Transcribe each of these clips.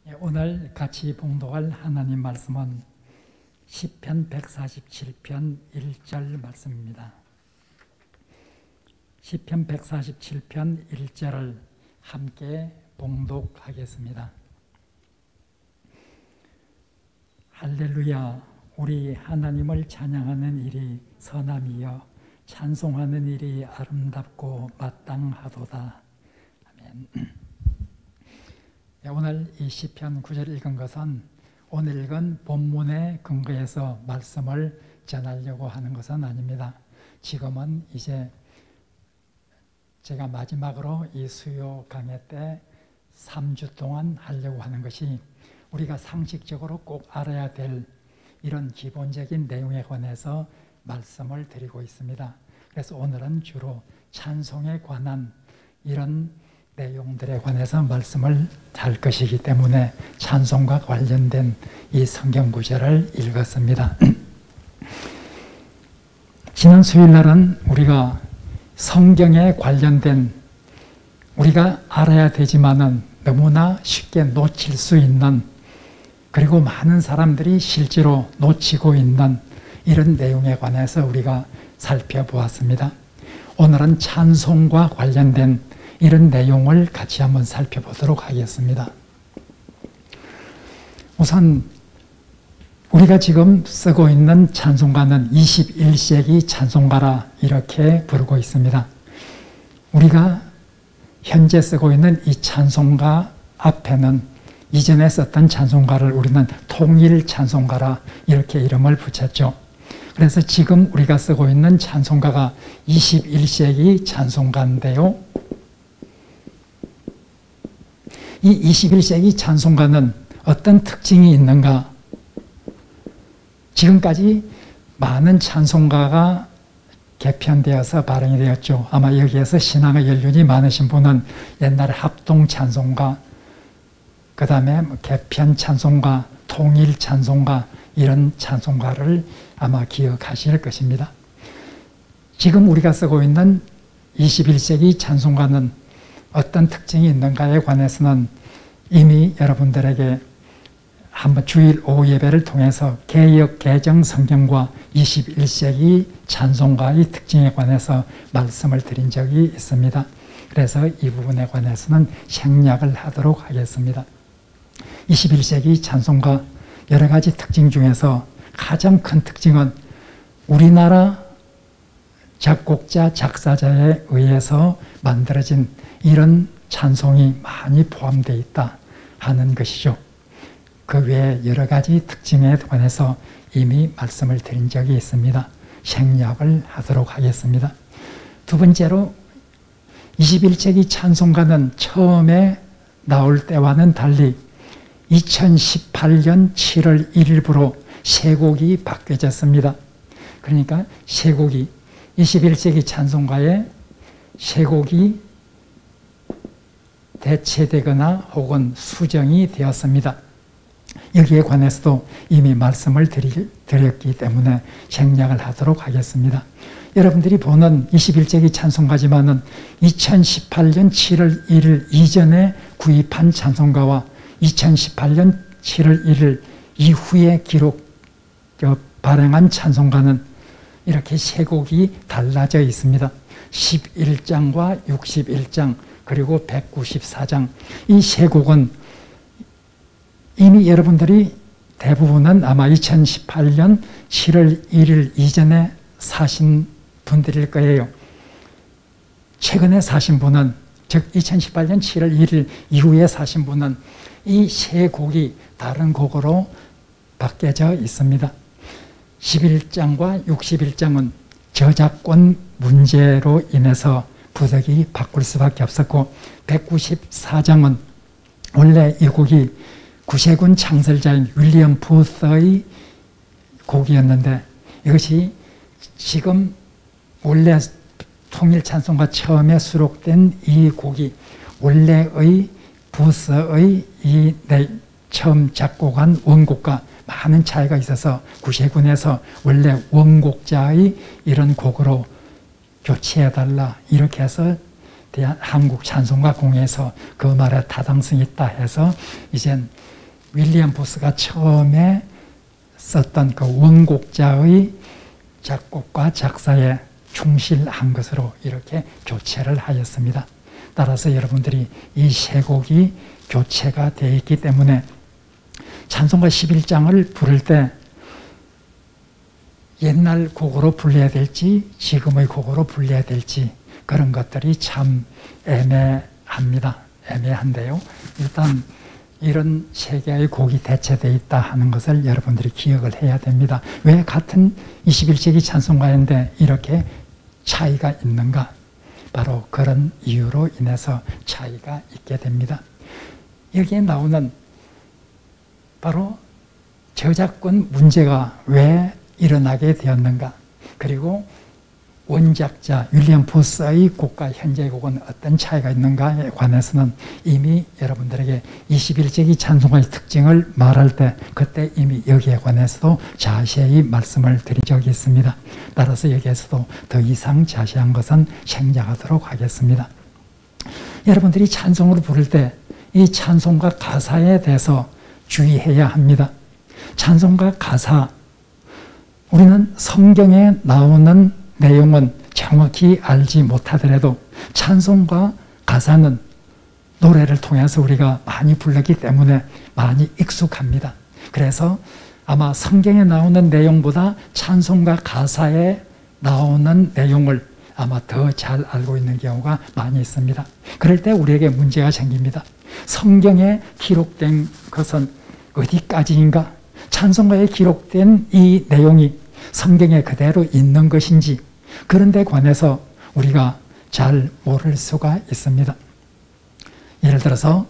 오늘 같이 봉독할 하나님 말씀은 시편 147편 1절 말씀입니다. 시편 147편 1절을 함께 봉독하겠습니다. 할렐루야, 우리 하나님을 찬양하는 일이 선함이여 찬송하는 일이 아름답고 마땅하도다. 아멘. 오늘 이 시편 9절 읽은 것은 오늘 읽은 본문에 근거해서 말씀을 전하려고 하는 것은 아닙니다. 지금은 이제 제가 마지막으로 이 수요 강의 때 3주 동안 하려고 하는 것이 우리가 상식적으로 꼭 알아야 될 이런 기본적인 내용에 관해서 말씀을 드리고 있습니다. 그래서 오늘은 주로 찬송에 관한 이런 내용들에 관해서 말씀을 할 것이기 때문에 찬송과 관련된 이 성경 구절을 읽었습니다. 지난 수요일날은 우리가 성경에 관련된 우리가 알아야 되지만은 너무나 쉽게 놓칠 수 있는, 그리고 많은 사람들이 실제로 놓치고 있는 이런 내용에 관해서 우리가 살펴보았습니다. 오늘은 찬송과 관련된 이런 내용을 같이 한번 살펴보도록 하겠습니다. 우선 우리가 지금 쓰고 있는 찬송가는 21세기 찬송가라 이렇게 부르고 있습니다. 우리가 현재 쓰고 있는 이 찬송가 앞에는 이전에 썼던 찬송가를 우리는 통일 찬송가라 이렇게 이름을 붙였죠. 그래서 지금 우리가 쓰고 있는 찬송가가 21세기 찬송가인데요. 이 21세기 찬송가는 어떤 특징이 있는가? 지금까지 많은 찬송가가 개편되어서 발행이 되었죠. 아마 여기에서 신앙의 연륜이 많으신 분은 옛날에 합동 찬송가, 그 다음에 개편 찬송가, 통일 찬송가 이런 찬송가를 아마 기억하실 것입니다. 지금 우리가 쓰고 있는 21세기 찬송가는 어떤 특징이 있는가에 관해서는 이미 여러분들에게 한번 주일 오후 예배를 통해서 개역 개정 성경과 21세기 찬송가의 특징에 관해서 말씀을 드린 적이 있습니다. 그래서 이 부분에 관해서는 생략을 하도록 하겠습니다. 21세기 찬송가 여러 가지 특징 중에서 가장 큰 특징은 우리나라 작곡자, 작사자에 의해서 만들어진 이런 찬송이 많이 포함되어 있다 하는 것이죠. 그 외에 여러 가지 특징에 관해서 이미 말씀을 드린 적이 있습니다. 생략을 하도록 하겠습니다. 두 번째로 21세기 찬송가는 처음에 나올 때와는 달리 2018년 7월 1일부로 세 곡이 바뀌어졌습니다. 그러니까 세 곡이 21세기 찬송가에 세 곡이 대체되거나 혹은 수정이 되었습니다. 여기에 관해서도 이미 말씀을 드렸기 때문에 생략을 하도록 하겠습니다. 여러분들이 보는 21세기 찬송가지만은 2018년 7월 1일 이전에 구입한 찬송가와 2018년 7월 1일 이후에 발행한 찬송가는 이렇게 세 곡이 달라져 있습니다. 11장과 61장 그리고 194장 이 세 곡은 이미 여러분들이 대부분은 아마 2018년 7월 1일 이전에 사신 분들일 거예요. 최근에 사신 분은, 즉 2018년 7월 1일 이후에 사신 분은 이 세 곡이 다른 곡으로 바뀌어져 있습니다. 11장과 61장은 저작권 문제로 인해서 부득이 바꿀 수밖에 없었고, 194장은 원래 이 곡이 구세군 창설자인 윌리엄 부서의 곡이었는데 이것이 지금 원래 통일 찬송가 처음에 수록된 이 곡이 원래의 부서의 이 처음 작곡한 원곡과 많은 차이가 있어서 구세군에서 원래 원곡자의 이런 곡으로 교체해달라 이렇게 해서 한국 찬송가 공회에서 그 말에 타당성이 있다 해서 이젠 윌리엄 보스가 처음에 썼던 그 원곡자의 작곡과 작사에 충실한 것으로 이렇게 교체를 하였습니다. 따라서 여러분들이 이 세 곡이 교체가 되어 있기 때문에 찬송가 11장을 부를 때 옛날 곡으로 불러야 될지 지금의 곡으로 불러야 될지 그런 것들이 참 애매합니다. 애매한데요. 일단 이런 세 개의 곡이 대체되어 있다 하는 것을 여러분들이 기억을 해야 됩니다. 왜 같은 21세기 찬송가인데 이렇게 차이가 있는가? 바로 그런 이유로 인해서 차이가 있게 됩니다. 여기에 나오는 바로 저작권 문제가 왜 일어나게 되었는가? 그리고 원작자 윌리엄 보스의 곡과 현재의 곡은 어떤 차이가 있는가에 관해서는 이미 여러분들에게 21세기 찬송가의 특징을 말할 때 그때 이미 여기에 관해서도 자세히 말씀을 드린 적이 있습니다. 따라서 여기에서도 더 이상 자세한 것은 생략하도록 하겠습니다. 여러분들이 찬송을 부를 때 이 찬송가 가사에 대해서 주의해야 합니다. 찬송가 가사, 우리는 성경에 나오는 내용은 정확히 알지 못하더라도 찬송가 가사는 노래를 통해서 우리가 많이 불렀기 때문에 많이 익숙합니다. 그래서 아마 성경에 나오는 내용보다 찬송가 가사에 나오는 내용을 아마 더 잘 알고 있는 경우가 많이 있습니다. 그럴 때 우리에게 문제가 생깁니다. 성경에 기록된 것은 어디까지인가? 찬송가에 기록된 이 내용이 성경에 그대로 있는 것인지 그런 데 관해서 우리가 잘 모를 수가 있습니다. 예를 들어서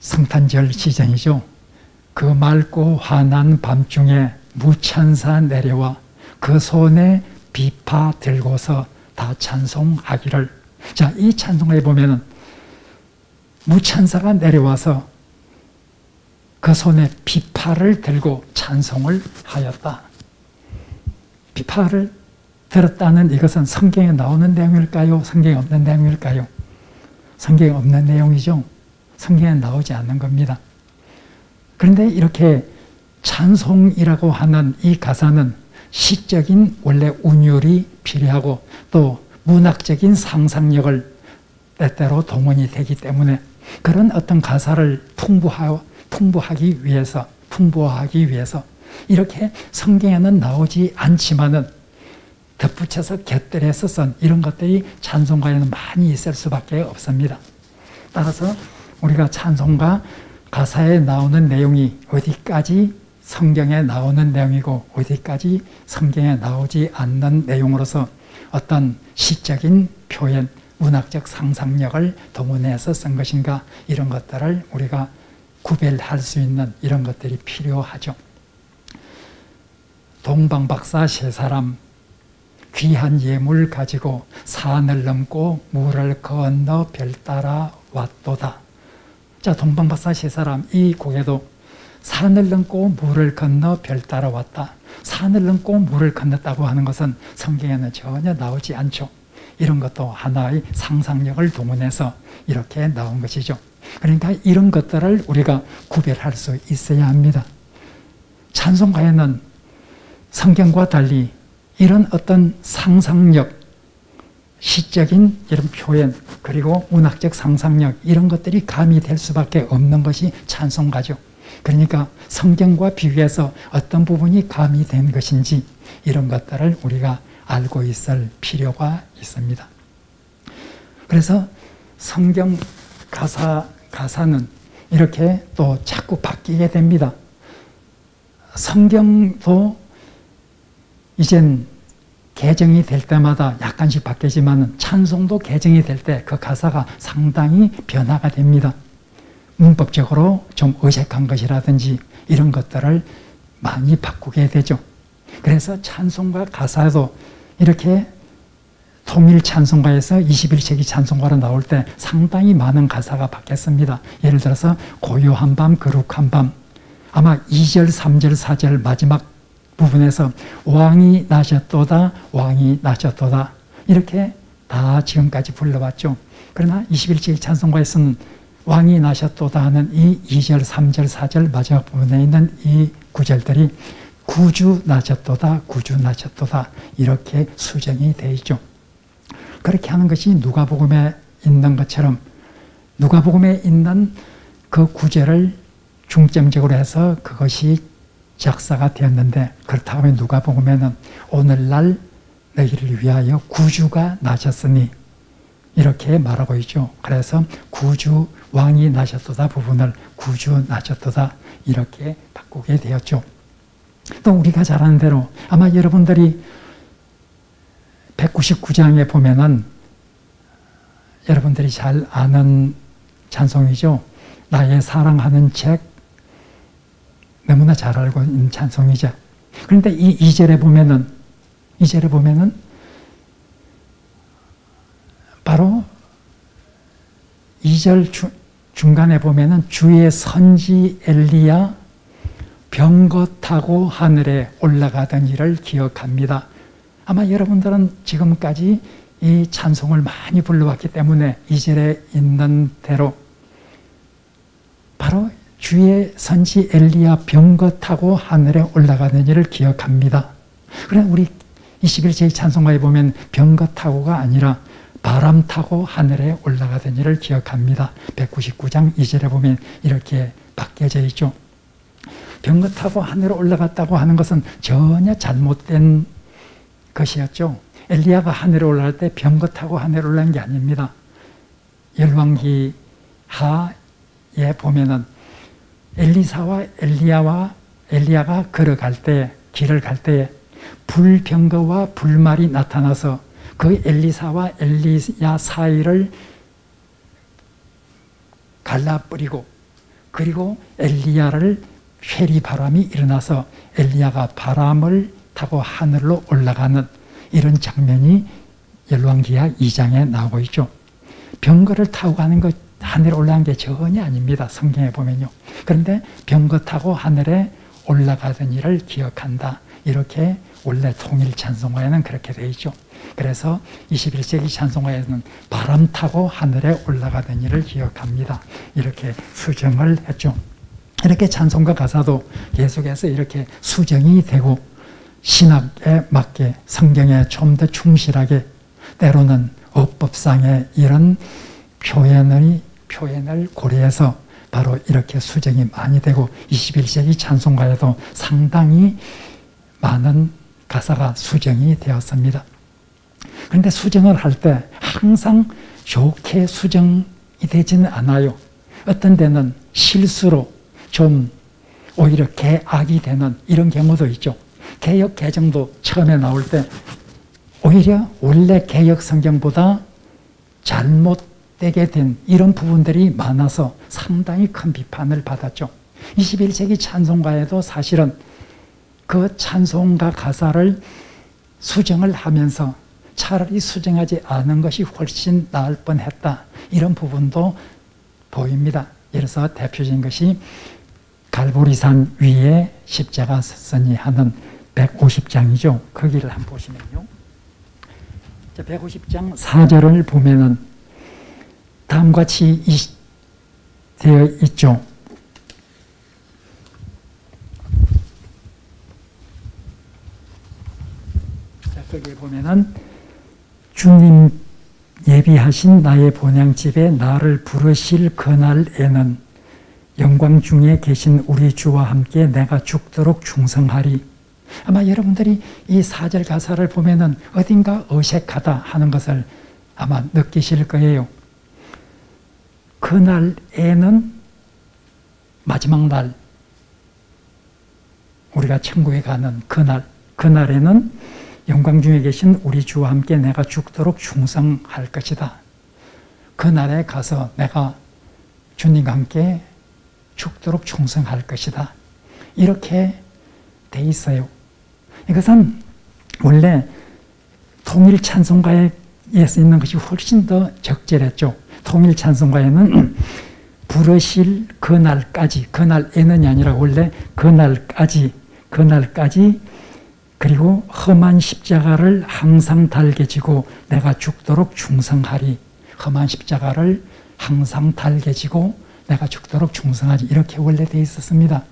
성탄절 시즌이죠. 그 맑고 환한 밤중에 무천사 내려와 그 손에 비파 들고서 다 찬송하기를. 자, 이 찬송가에 보면은 무천사가 내려와서 그 손에 비파를 들고 찬송을 하였다. 비파를 들었다는 이것은 성경에 나오는 내용일까요? 성경에 없는 내용일까요? 성경에 없는 내용이죠. 성경에 나오지 않는 겁니다. 그런데 이렇게 찬송이라고 하는 이 가사는 시적인 원래 운율이 필요하고 또 문학적인 상상력을 때때로 동원이 되기 때문에 그런 어떤 가사를 풍부하기 위해서 이렇게 성경에는 나오지 않지만은 덧붙여서 곁들여서 쓴 이런 것들이 찬송가에는 많이 있을 수밖에 없습니다. 따라서 우리가 찬송가 가사에 나오는 내용이 어디까지 성경에 나오는 내용이고 어디까지 성경에 나오지 않는 내용으로서 어떤 시적인 표현, 문학적 상상력을 동원해서 쓴 것인가 이런 것들을 우리가 구별할 수 있는 이런 것들이 필요하죠. 동방박사 세 사람 귀한 예물 가지고 산을 넘고 물을 건너 별 따라 왔도다. 자, 동방박사 세 사람 이 곡에도 산을 넘고 물을 건너 별 따라 왔다. 산을 넘고 물을 건넜다고 하는 것은 성경에는 전혀 나오지 않죠. 이런 것도 하나의 상상력을 동원해서 이렇게 나온 것이죠. 그러니까 이런 것들을 우리가 구별할 수 있어야 합니다. 찬송가에는 성경과 달리 이런 어떤 상상력, 시적인 이런 표현, 그리고 문학적 상상력 이런 것들이 가미될 수밖에 없는 것이 찬송가죠. 그러니까 성경과 비교해서 어떤 부분이 가미된 것인지 이런 것들을 우리가 알고 있을 필요가 있습니다. 그래서 성경 가사는 이렇게 또 자꾸 바뀌게 됩니다. 성경도 이젠 개정이 될 때마다 약간씩 바뀌지만 찬송도 개정이 될 때 그 가사가 상당히 변화가 됩니다. 문법적으로 좀 어색한 것이라든지 이런 것들을 많이 바꾸게 되죠. 그래서 찬송가 가사도 이렇게 통일 찬송가에서 21세기 찬송가로 나올 때 상당히 많은 가사가 바뀌었습니다. 예를 들어서 고요한 밤 거룩한 밤, 아마 2절, 3절, 4절 마지막 부분에서 왕이 나셨도다, 왕이 나셨도다 이렇게 다 지금까지 불러왔죠. 그러나 21세기 찬송가에서는 왕이 나셨도다 하는 이 2절, 3절, 4절 마지막 부분에 있는 이 구절들이 구주 나셨도다, 구주 나셨도다 이렇게 수정이 되어 있죠. 그렇게 하는 것이 누가복음에 있는 것처럼 누가복음에 있는 그 구절을 중점적으로 해서 그것이 작사가 되었는데, 그렇다고 하면 누가복음에는 오늘날 너희를 위하여 구주가 나셨으니 이렇게 말하고 있죠. 그래서 구주 왕이 나셨도다 부분을 구주 나셨도다 이렇게 바꾸게 되었죠. 또 우리가 잘 아는 대로 아마 여러분들이 199장에 보면은 여러분들이 잘 아는 찬송이죠. 나의 사랑하는 책, 너무나 잘 알고 있는 찬송이죠. 그런데 이 2절에 보면은 바로 2절 중간에 보면은 주의 선지 엘리야 병거 타고 하늘에 올라가던 일을 기억합니다. 아마 여러분들은 지금까지 이 찬송을 많이 불러왔기 때문에 2절에 있는 대로 바로 주의 선지 엘리야 병거 타고 하늘에 올라가는 일을 기억합니다. 그런데 우리 21세기 찬송가에 보면 병거 타고가 아니라 바람 타고 하늘에 올라가던 일을 기억합니다. 199장 2절에 보면 이렇게 바뀌어져 있죠. 병거 타고 하늘에 올라갔다고 하는 것은 전혀 잘못된 것이었죠. 엘리야가 하늘에 올라갈 때 병거 타고 하늘에 올라간 게 아닙니다. 열왕기 하에 보면은 엘리사와 엘리야가 걸어갈 때, 길을 갈 때에 불병거와 불말이 나타나서 그 엘리사와 엘리야 사이를 갈라버리고, 그리고 엘리야를 회리 바람이 일어나서 엘리야가 바람을 타고 하늘로 올라가는 이런 장면이 열왕기하 2장에 나오고 있죠. 병거를 타고 가는 것, 하늘에 올라간 게 전혀 아닙니다. 성경에 보면요. 그런데 병거 타고 하늘에 올라가던 일을 기억한다. 이렇게 원래 통일 찬송가에는 그렇게 되어 있죠. 그래서 21세기 찬송가에는 바람 타고 하늘에 올라가던 일을 기억합니다. 이렇게 수정을 했죠. 이렇게 찬송가 가사도 계속해서 이렇게 수정이 되고 신학에 맞게 성경에 좀 더 충실하게, 때로는 어법상의 이런 표현을 고려해서 바로 이렇게 수정이 많이 되고 21세기 찬송가에도 상당히 많은 가사가 수정이 되었습니다. 그런데 수정을 할 때 항상 좋게 수정이 되지는 않아요. 어떤 데는 실수로 좀 오히려 개악이 되는 이런 경우도 있죠. 개역 개정도 처음에 나올 때 오히려 원래 개역 성경보다 잘못되게 된 이런 부분들이 많아서 상당히 큰 비판을 받았죠. 21세기 찬송가에도 사실은 그 찬송가 가사를 수정을 하면서 차라리 수정하지 않은 것이 훨씬 나을 뻔했다. 이런 부분도 보입니다. 예를 들어서 대표적인 것이 갈보리산 위에 십자가 섰으니 하는 150장이죠. 거기를 한번 보시면요. 150장 4절을 보면은 다음과 같이 되어 있죠. 자, 거기에 보면은 주님 예비하신 나의 본향집에 나를 부르실 그날에는 영광 중에 계신 우리 주와 함께 내가 죽도록 충성하리. 아마 여러분들이 이 4절 가사를 보면은 어딘가 어색하다 하는 것을 아마 느끼실 거예요. 그날에는 마지막 날, 우리가 천국에 가는 그날에는 영광 중에 계신 우리 주와 함께 내가 죽도록 충성할 것이다. 그날에 가서 내가 주님과 함께 죽도록 충성할 것이다. 이렇게 돼 있어요. 이것은 원래 통일 찬송가에 있는 것이 훨씬 더 적절했죠. 통일 찬송가에는 부르실 그날까지, 그날에는이 아니라 원래 그날까지 그리고 험한 십자가를 항상 달게 지고 내가 죽도록 충성하리. 험한 십자가를 항상 달게 지고 내가 죽도록 충성하지. 이렇게 원래 되어 있었습니다.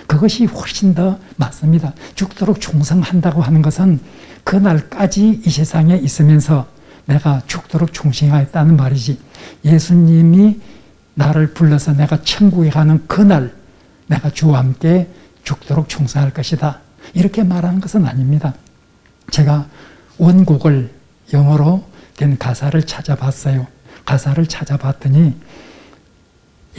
그것이 훨씬 더 맞습니다. 죽도록 충성한다고 하는 것은 그날까지 이 세상에 있으면서 내가 죽도록 충성하겠다는 말이지, 예수님이 나를 불러서 내가 천국에 가는 그날 내가 주와 함께 죽도록 충성할 것이다, 이렇게 말하는 것은 아닙니다. 제가 원곡을 영어로 된 가사를 찾아봤어요. 가사를 찾아봤더니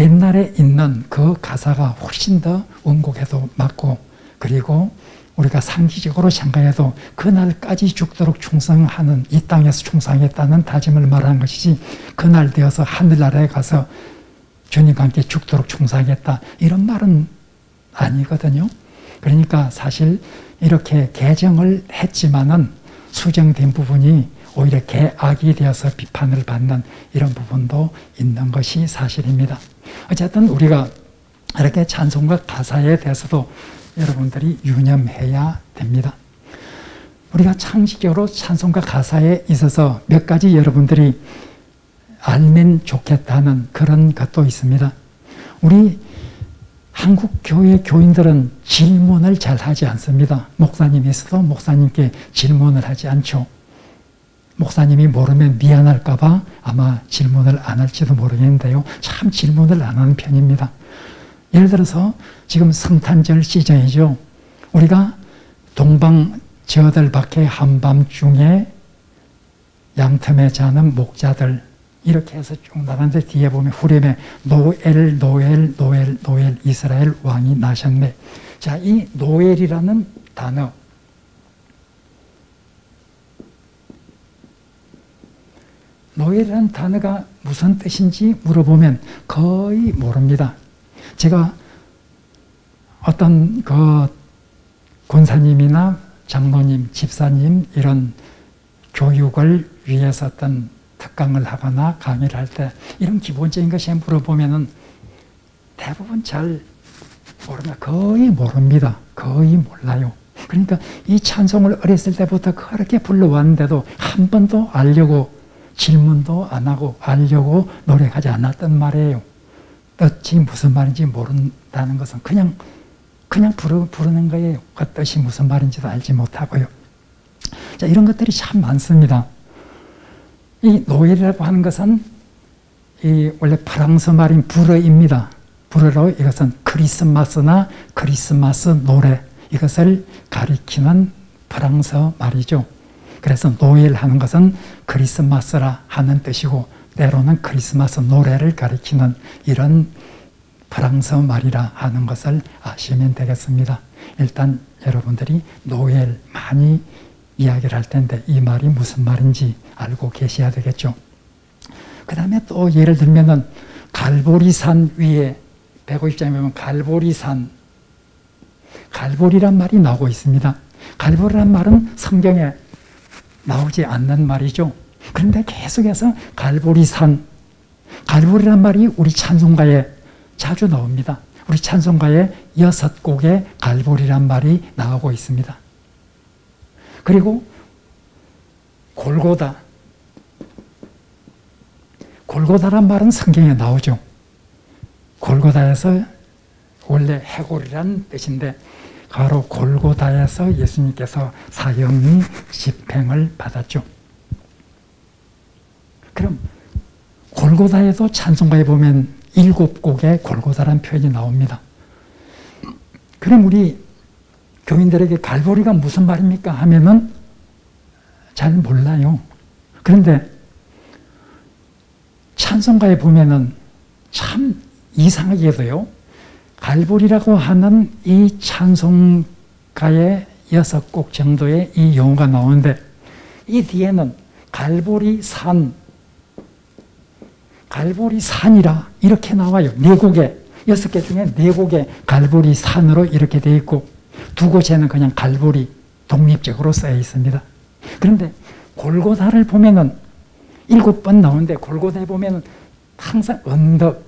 옛날에 있는 그 가사가 훨씬 더 원곡에도 맞고, 그리고 우리가 상기적으로 생각해도 그날까지 죽도록 충성하는, 이 땅에서 충성하겠다는 다짐을 말하는 것이지, 그날 되어서 하늘나라에 가서 주님과 함께 죽도록 충성하겠다, 이런 말은 아니거든요. 그러니까 사실 이렇게 개정을 했지만은 수정된 부분이 오히려 개악이 되어서 비판을 받는 이런 부분도 있는 것이 사실입니다. 어쨌든 우리가 이렇게 찬송가 가사에 대해서도 여러분들이 유념해야 됩니다. 우리가 상식적으로 찬송가 가사에 있어서 몇 가지 여러분들이 알면 좋겠다는 그런 것도 있습니다. 우리 한국 교회 교인들은 질문을 잘 하지 않습니다. 목사님이 있어도 목사님께 질문을 하지 않죠. 목사님이 모르면 미안할까 봐 아마 질문을 안 할지도 모르겠는데요. 참 질문을 안 하는 편입니다. 예를 들어서 지금 성탄절 시즌이죠. 우리가 동방 저들 밖에 한밤중에 양틈에 자는 목자들, 이렇게 해서 쭉 나가는데 뒤에 보면 후렴에 노엘 노엘 노엘 노엘 이스라엘 왕이 나셨네. 자, 이 노엘이라는 단어, 노엘이라는 단어가 무슨 뜻인지 물어보면 거의 모릅니다. 제가 어떤 그 권사님이나 장로님, 집사님 이런 교육을 위해서 어떤 특강을 하거나 강의를 할 때 이런 기본적인 것에 물어보면은 대부분 잘 모릅니다. 거의 모릅니다. 거의 몰라요. 그러니까 이 찬송을 어렸을 때부터 그렇게 불러왔는데도 한 번도 알려고 질문도 안 하고 알려고 노력하지 않았단 말이에요. 뜻이 무슨 말인지 모른다는 것은 그냥 부르는 거예요. 그 뜻이 무슨 말인지도 알지 못하고요. 자, 이런 것들이 참 많습니다. 이 노엘이라고 하는 것은 이 원래 프랑스 말인 불어입니다. 불어로 이것은 크리스마스나 크리스마스 노래, 이것을 가리키는 프랑스 말이죠. 그래서 노엘 하는 것은 크리스마스라 하는 뜻이고, 때로는 크리스마스 노래를 가리키는 이런 프랑스 말이라 하는 것을 아시면 되겠습니다. 일단 여러분들이 노엘 많이 이야기를 할 텐데 이 말이 무슨 말인지 알고 계셔야 되겠죠. 그 다음에 또 예를 들면은 갈보리산 위에 150장에 보면 갈보리산, 갈보리란 말이 나오고 있습니다. 갈보리란 말은 성경에 나오지 않는 말이죠. 그런데 계속해서 갈보리산, 갈보리란 말이 우리 찬송가에 자주 나옵니다. 우리 찬송가에 6곡에 갈보리란 말이 나오고 있습니다. 그리고 골고다, 골고다란 말은 성경에 나오죠. 골고다에서 원래 해골이란 뜻인데 바로 골고다에서 예수님께서 사형이 집행을 받았죠. 그럼 골고다에도 찬송가에 보면 7곡에 골고다라는 표현이 나옵니다. 그럼 우리 교인들에게 갈보리가 무슨 말입니까 하면은 잘 몰라요. 그런데 찬송가에 보면은 참 이상하게도요, 갈보리라고 하는 이 찬송가의 6곡 정도의 이 용어가 나오는데 이 뒤에는 갈보리산, 갈보리산이라 이렇게 나와요. 4곡에, 6개 중에 4곡에 갈보리산으로 이렇게 되어 있고 2곳에는 그냥 갈보리 독립적으로 쓰여 있습니다. 그런데 골고다를 보면은 7번 나오는데 골고다에 보면은 항상 언덕,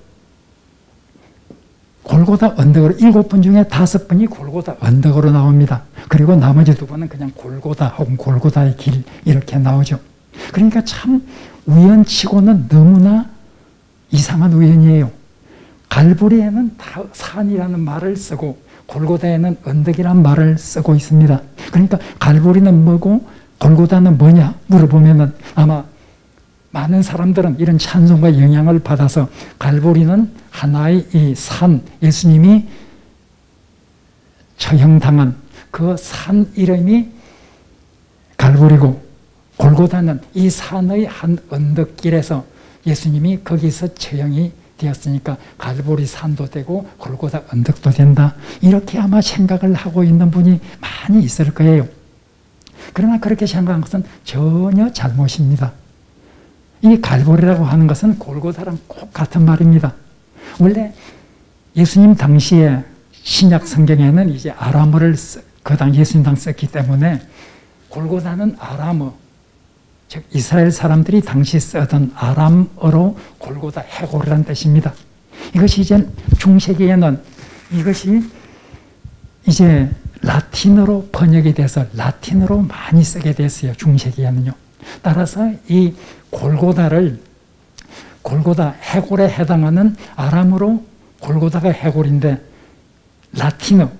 골고다 언덕으로 7번 중에 5번이 골고다 언덕으로 나옵니다. 그리고 나머지 2번은 그냥 골고다 혹은 골고다의 길 이렇게 나오죠. 그러니까 참 우연치고는 너무나 이상한 우연이에요. 갈보리에는 산이라는 말을 쓰고 골고다에는 언덕이라는 말을 쓰고 있습니다. 그러니까 갈보리는 뭐고 골고다는 뭐냐 물어보면은 아마 많은 사람들은 이런 찬송과 영향을 받아서 갈보리는 하나의 이 산, 예수님이 처형당한 그 산 이름이 갈보리고 골고다는 이 산의 한 언덕길에서 예수님이 거기서 처형이 되었으니까 갈보리 산도 되고 골고다 언덕도 된다. 이렇게 아마 생각을 하고 있는 분이 많이 있을 거예요. 그러나 그렇게 생각한 것은 전혀 잘못입니다. 이 갈보리라고 하는 것은 골고다랑 꼭 같은 말입니다. 원래 예수님 당시에 신약 성경에는 이제 아람어를 그 당시 예수님 당 썼기 때문에 골고다는 아람어, 즉 이스라엘 사람들이 당시 쓰던 아람어로 골고다 해골이라는 뜻입니다. 이것이 이제 중세기에는 이것이 이제 라틴어로 번역이 돼서 라틴어로 많이 쓰게 됐어요. 중세기에는요. 따라서 이 골고다를 골고다 해골에 해당하는 아람어로 골고다가 해골인데 라틴어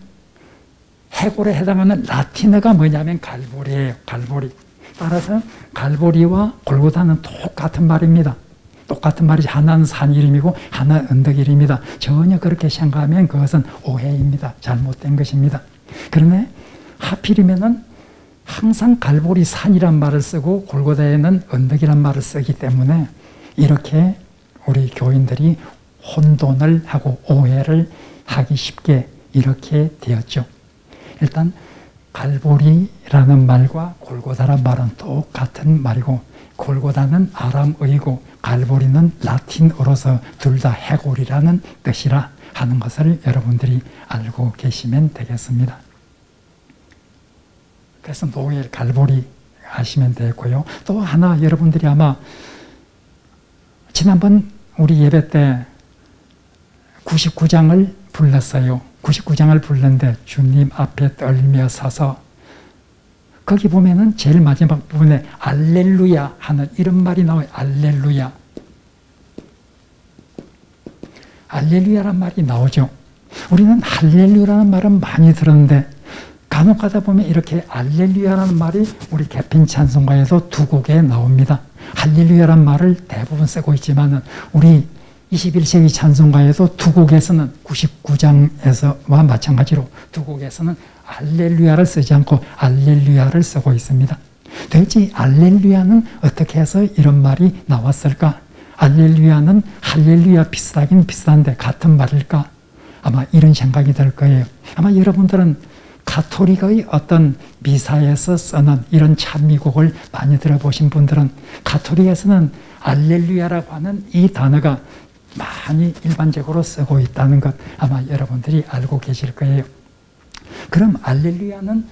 해골에 해당하는 라틴어가 뭐냐면 갈보리예요. 갈보리. 따라서 갈보리와 골고다는 똑같은 말입니다. 똑같은 말이지 하나는 산 이름이고 하나는 언덕 이름이다. 전혀 그렇게 생각하면 그것은 오해입니다. 잘못된 것입니다. 그러나 하필이면은 항상 갈보리 산이란 말을 쓰고 골고다에는 언덕이란 말을 쓰기 때문에 이렇게 우리 교인들이 혼돈을 하고 오해를 하기 쉽게 이렇게 되었죠. 일단 갈보리라는 말과 골고다란 말은 똑같은 말이고 골고다는 아람어이고 갈보리는 라틴어로서 둘 다 해골이라는 뜻이라 하는 것을 여러분들이 알고 계시면 되겠습니다. 그래서 노엘 갈보리 아시면 되고요. 또 하나 여러분들이 아마 지난번 우리 예배 때 99장을 불렀어요. 99장을 불렀는데 주님 앞에 떨며 서서 거기 보면은 제일 마지막 부분에 알렐루야 하는 이런 말이 나와요. 알렐루야. 알렐루야란 말이 나오죠. 우리는 할렐루야라는 말은 많이 들었는데 간혹 가다 보면 이렇게 알렐루야라는 말이 우리 개편 찬송가에서 2곡에 나옵니다. 할렐루야라는 말을 대부분 쓰고 있지만은 우리 21세기 찬송가에도 2곡에서는 99장에서와 마찬가지로 2곡에서는 알렐루야를 쓰지 않고 알렐루야를 쓰고 있습니다. 도대체 알렐루야는 어떻게 해서 이런 말이 나왔을까? 알렐루야는 할렐루야 비슷하긴 비슷한데 같은 말일까? 아마 이런 생각이 들 거예요. 아마 여러분들은 가톨릭의 어떤 미사에서 쓰는 이런 찬미곡을 많이 들어보신 분들은 가톨릭에서는 알렐루야라고 하는 이 단어가 많이 일반적으로 쓰고 있다는 것 아마 여러분들이 알고 계실 거예요. 그럼 알렐루야는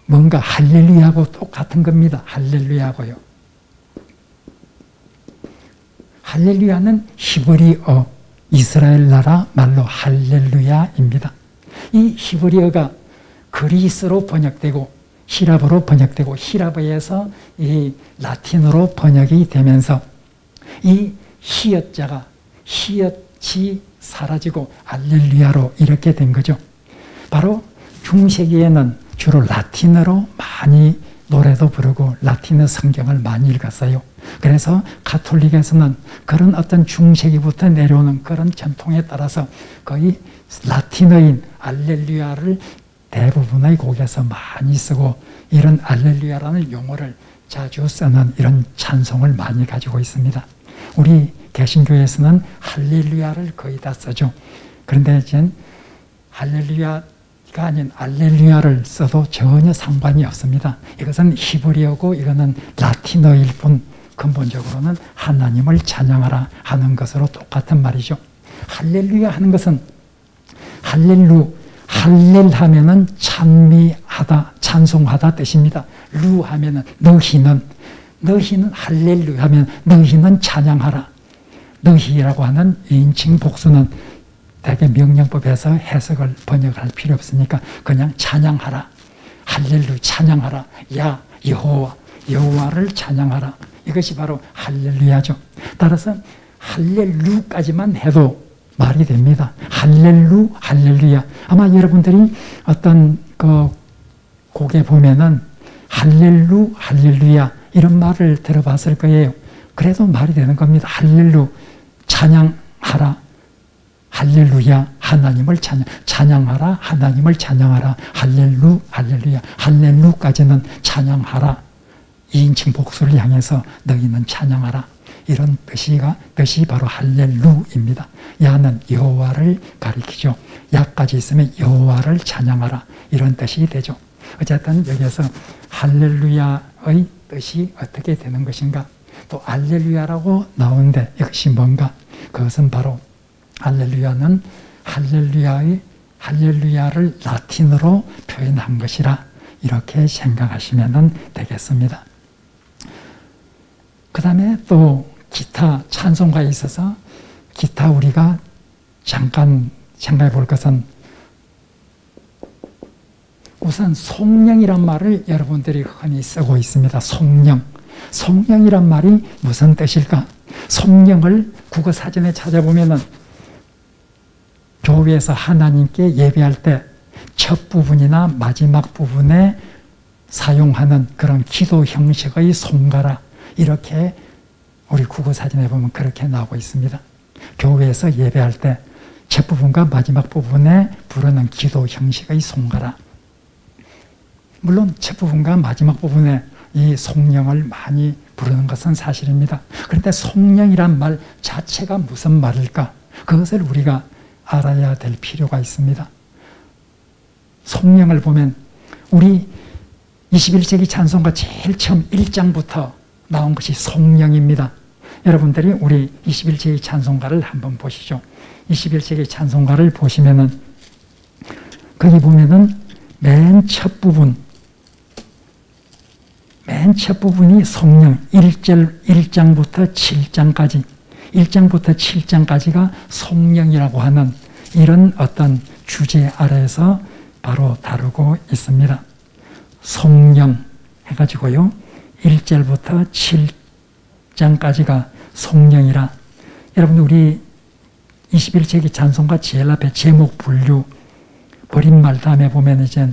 뭔가 할렐루야하고 똑같은 겁니다. 할렐루야하고요. 할렐루야는 히브리어, 이스라엘 나라 말로 할렐루야입니다. 이 히브리어가 그리스로 번역되고 히랍어로 번역되고 히랍어에서 이 라틴어로 번역이 되면서 이 히읗자가 히읗이 사라지고 알렐루야로 이렇게 된 거죠. 바로 중세기에는 주로 라틴어로 많이 노래도 부르고 라틴어 성경을 많이 읽었어요. 그래서 가톨릭에서는 그런 어떤 중세기부터 내려오는 그런 전통에 따라서 거의 라틴어인 알렐루야를 대부분의 곡에서 많이 쓰고 이런 알렐루야라는 용어를 자주 쓰는 이런 찬송을 많이 가지고 있습니다. 우리 개신교에서는 할렐루야를 거의 다 쓰죠. 그런데 이제 할렐루야가 아닌 알렐루야를 써도 전혀 상관이 없습니다. 이것은 히브리어고 이거는 라틴어일 뿐 근본적으로는 하나님을 찬양하라 하는 것으로 똑같은 말이죠. 할렐루야 하는 것은 할렐 하면은 찬미하다, 찬송하다 뜻입니다. 루 하면은 너희는 할렐루야 하면 너희는 찬양하라. 너희라고 하는 인칭 복수는 대개 명령법에서 해석을 번역할 필요 없으니까 그냥 찬양하라. 할렐루야 찬양하라. 야 여호와를 찬양하라. 이것이 바로 할렐루야죠. 따라서 할렐루까지만 해도 말이 됩니다. 할렐루야. 아마 여러분들이 어떤 그 곡에 보면은 할렐루야 이런 말을 들어봤을 거예요. 그래도 말이 되는 겁니다. 할렐루 찬양하라. 할렐루야 하나님을 찬양하라. 하나님을 찬양하라. 할렐루야 할렐루까지는 찬양하라. 2인칭 복수를 향해서 너희는 찬양하라. 이런 뜻이 바로 할렐루입니다. 야는 여호와를 가리키죠. 야까지 있으면 여호와를 찬양하라. 이런 뜻이 되죠. 어쨌든 여기에서 할렐루야의 뜻이 어떻게 되는 것인가? 또 할렐루야라고 나오는데 이것이 뭔가? 그것은 바로 할렐루야는 할렐루야를 라틴어로 표현한 것이라 이렇게 생각하시면 되겠습니다. 그 다음에 또 기타 찬송가에 있어서 기타 우리가 잠깐 생각해 볼 것은 우선 송령이란 말을 여러분들이 흔히 쓰고 있습니다. 송령이란 말이 무슨 뜻일까? 송령을 국어사전에 찾아보면은 교회에서 하나님께 예배할 때 첫 부분이나 마지막 부분에 사용하는 그런 기도 형식의 송가라 이렇게 우리 국어사전에 보면 그렇게 나오고 있습니다. 교회에서 예배할 때 첫 부분과 마지막 부분에 부르는 기도 형식의 송가라. 물론 첫 부분과 마지막 부분에 이 송령을 많이 부르는 것은 사실입니다. 그런데 송령이란 말 자체가 무슨 말일까? 그것을 우리가 알아야 될 필요가 있습니다. 송령을 보면 우리 21세기 찬송가 제일 처음 1장부터 나온 것이 송령입니다. 여러분들이 우리 21세기 찬송가를 한번 보시죠. 21세기 찬송가를 보시면은 거기 보면은 맨 첫 부분이 송령 1장부터 7장까지 1장부터 7장까지가 송령이라고 하는 이런 어떤 주제 아래에서 바로 다루고 있습니다. 송령 해가지고요 1절부터 7장까지가 송령이라. 여러분 우리 21세기 찬송가 제일 앞에 제목 분류 버림말 다음에 보면 이제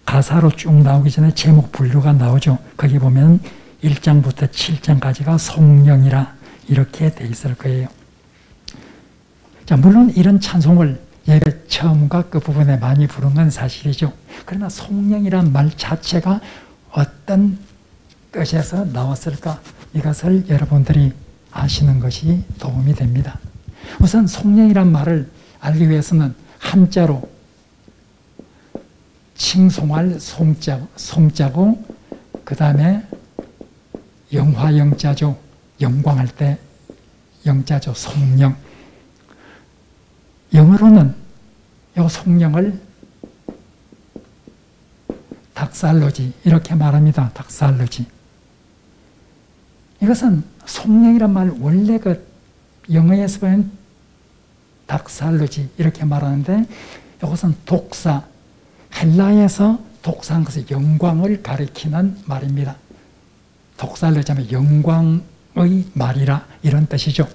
가사로 쭉 나오기 전에 제목 분류가 나오죠. 거기 보면 1장부터 7장까지가 송령이라 이렇게 돼 있을 거예요. 자, 물론 이런 찬송을 예배 처음과 끝부분에 많이 부른 건 사실이죠. 그러나 송령이란 말 자체가 어떤 뜻에서 나왔을까? 이것을 여러분들이 아시는 것이 도움이 됩니다. 우선 송령이란 말을 알기 위해서는 한자로 칭송할 송자고 그 다음에 영화영자죠. 영광할 때 영자죠. 송령. 영어로는 이 송령을 닥살로지 이렇게 말합니다. 닥살로지. 이것은 송령이란 말 원래 그 영어에서 보면 닥살로지 이렇게 말하는데 이것은 독사, 헬라에서 독사한 것은 영광을 가리키는 말입니다. 독살로지 하면 영광의 말이라 이런 뜻이죠.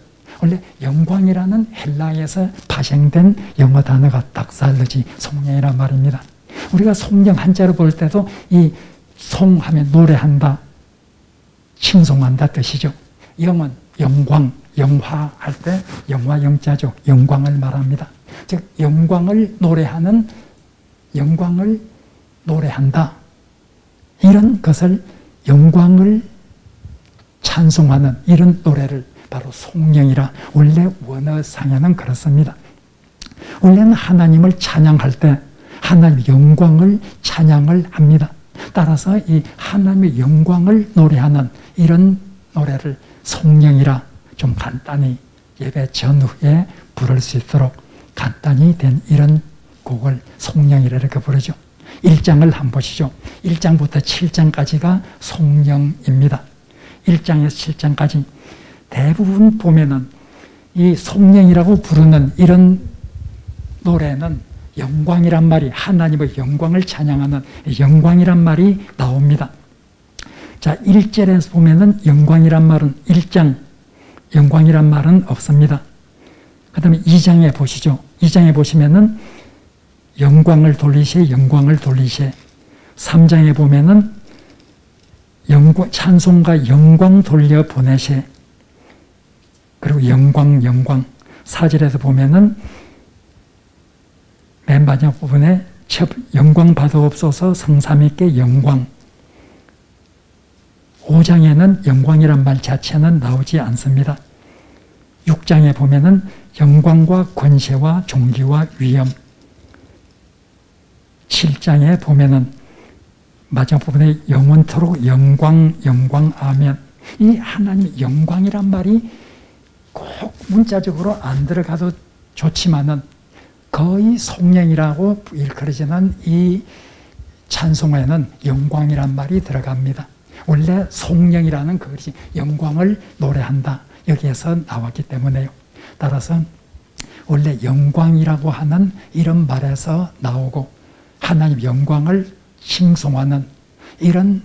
원래 영광이라는 헬라에서 파생된 영어 단어가 닥살로지, 송령이란 말입니다. 우리가 송령 한자로 볼 때도 이 송하면 노래한다, 칭송한다 뜻이죠. 영은 영광, 영화할 때 영화 영자죠. 영광을 말합니다. 즉 영광을 노래한다. 이런 것을 영광을 찬송하는 이런 노래를 바로 송령이라. 원래 원어상에는 그렇습니다. 원래는 하나님을 찬양할 때 하나님의 영광을 찬양을 합니다. 따라서 이 하나님의 영광을 노래하는 이런 노래를 송령이라 좀 간단히 예배 전후에 부를 수 있도록 간단히 된 이런 곡을 송령이라 이렇게 부르죠. 1장을 한번 보시죠. 1장부터 7장까지가 송령입니다. 1장에서 7장까지 대부분 보면은 이 송령이라고 부르는 이런 노래는 영광이란 말이, 하나님의 영광을 찬양하는 영광이란 말이 나옵니다. 자, 1절에서 보면은 영광이란 말은 1장 영광이란 말은 없습니다. 그 다음에 2장에 보시죠. 2장에 보시면은 영광을 돌리시에 영광을 돌리시에, 3장에 보면은 찬송과 영광 돌려 보내시에, 그리고 영광 4절에서 보면은 맨 마지막 부분에 영광 받아옵소서 성삼위께 영광. 5장에는 영광이란 말 자체는 나오지 않습니다. 6장에 보면은 영광과 권세와 존귀와 위엄. 7장에 보면은 마지막 부분에 영원토록 영광 아멘. 이 하나님의 영광이란 말이 꼭 문자적으로 안 들어가도 좋지만은 거의 송영이라고 일컬어지는 이 찬송에는 영광이란 말이 들어갑니다. 원래 송영이라는 그것이 영광을 노래한다, 여기에서 나왔기 때문에요. 따라서 원래 영광이라고 하는 이런 말에서 나오고 하나님 영광을 칭송하는 이런